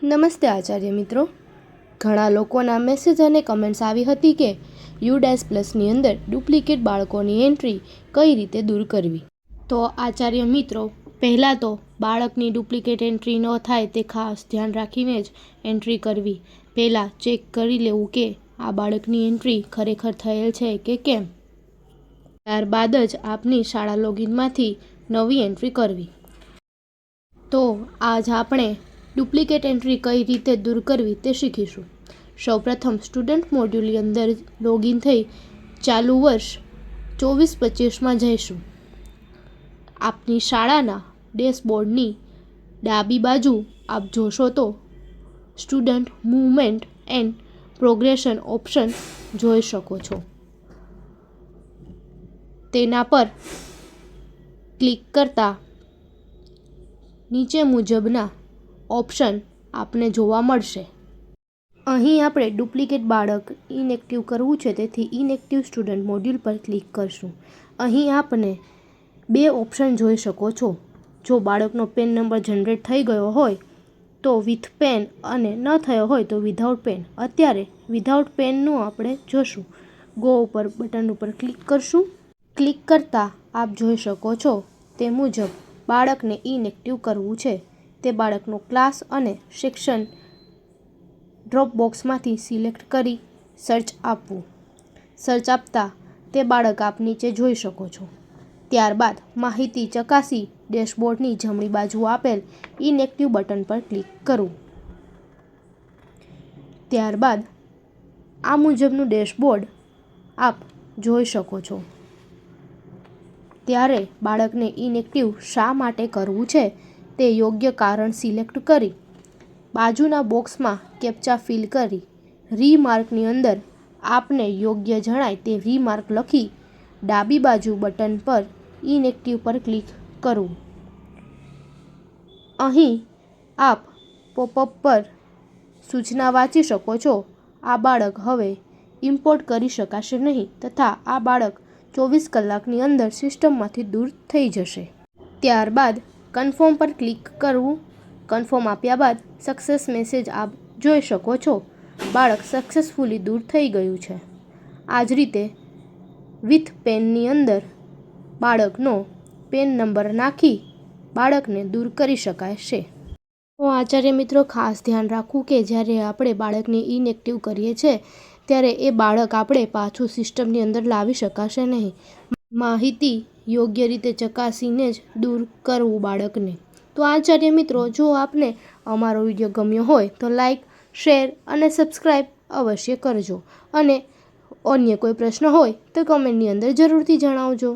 નમસ્તે આચાર્ય મિત્રો, ઘણા લોકોના મેસેજ અને કમેન્ટ્સ આવી હતી કે U++ની અંદર ડુપ્લિકેટ બાળકોની એન્ટ્રી કઈ રીતે દૂર કરવી. તો આચાર્ય મિત્રો, પહેલાં તો બાળકની ડુપ્લિકેટ એન્ટ્રી ન થાય તે ખાસ ધ્યાન રાખીને જ એન્ટ્રી કરવી. પહેલાં ચેક કરી લેવું કે આ બાળકની એન્ટ્રી ખરેખર થયેલ છે કે કેમ. ત્યારબાદ જ આપની શાળા લોગિનમાંથી નવી એન્ટ્રી કરવી. તો આજ આપણે ડુપ્લિકેટ એન્ટ્રી કઈ રીતે દૂર કરવી તે શીખીશું. સૌપ્રથમ સ્ટુડન્ટ મોડ્યુલની અંદર લોગિન થઈ ચાલુ વર્ષ 24-25માં જઈશું. આપની શાળાના ડેશબોર્ડની ડાબી બાજુ આપ જોશો તો student movement and progression option જોઈ શકો છો. તેના પર ક્લિક કરતા નીચે મુજબના ઓપ્શન આપને જોવા મળશે. અહીં આપણે ડુપ્લિકેટ બાળક ઇનએક્ટિવ કરવું છે, તેથી ઇનએક્ટિવ સ્ટુડન્ટ મોડ્યુલ પર ક્લિક કરશું. અહીં આપને બે ઓપ્શન જોઈ શકો છો. જો બાળકનો પેન નંબર જનરેટ થઈ ગયો હોય તો વિથ પેન અને ન થયો હોય તો વિધાઉટ પેન. અત્યારે વિધાઉટ પેનનું આપણે જોશું. ગો ઉપર બટન ઉપર ક્લિક કરશું. ક્લિક કરતાં આપ જોઈ શકો છો તે મુજબ બાળકને ઇનએક્ટિવ કરવું છે. તે બાળકનો ક્લાસ અને સેક્શન ડ્રોપ બોક્સમાંથી સિલેક્ટ કરી સર્ચ આપવું. સર્ચ આપતા તે બાળક આપ નીચે જોઈ શકો છો. ત્યારબાદ માહિતી ચકાસી ડેશબોર્ડની જમણી બાજુ આપેલ ઇનએક્ટિવ બટન પર ક્લિક કરવું. ત્યારબાદ આ મુજબનું ડેશબોર્ડ આપ જોઈ શકો છો. ત્યારે બાળકને ઇનએક્ટિવ શા માટે કરવું છે તે યોગ્ય કારણ સિલેક્ટ કરી બાજુના બોક્સમાં કેપ્ચા ફિલ કરી રીમાર્કની અંદર આપને યોગ્ય જણાય તે રીમાર્ક લખી ડાબી બાજુ બટન પર ઇનએક્ટિવ પર ક્લિક કરવું. અહીં આપ પોપઅપ પર સૂચના વાંચી શકો છો. આ બાળક હવે ઇમ્પોર્ટ કરી શકાશે નહીં તથા આ બાળક 24 કલાકની અંદર સિસ્ટમમાંથી દૂર થઈ જશે. ત્યારબાદ કન્ફર્મ પર ક્લિક કરવું. કન્ફર્મ આપ્યા બાદ સક્સેસ મેસેજ આપ જોઈ શકો છો. બાળક સક્સેસફુલી દૂર થઈ ગયું છે. આ જ રીતે વિથ પેનની અંદર બાળકનો પેન નંબર નાખી બાળકને દૂર કરી શકાય છે. તો આચાર્ય મિત્રો, ખાસ ધ્યાન રાખવું કે જ્યારે આપણે બાળકને ઇનએક્ટિવ કરીએ છીએ ત્યારે એ બાળક આપણે પાછું સિસ્ટમની અંદર લાવી શકાશે નહીં. માહિતી યોગ્ય રીતે ચકાસીને જ દૂર કરવું બાળકને. તો આચાર્ય મિત્રો, જો આપને અમારો વિડીયો ગમ્યો હોય તો લાઈક, શેર અને સબસ્ક્રાઈબ અવશ્ય કરજો. અને અન્ય કોઈ પ્રશ્ન હોય તો કમેન્ટની અંદર જરૂરથી જણાવજો.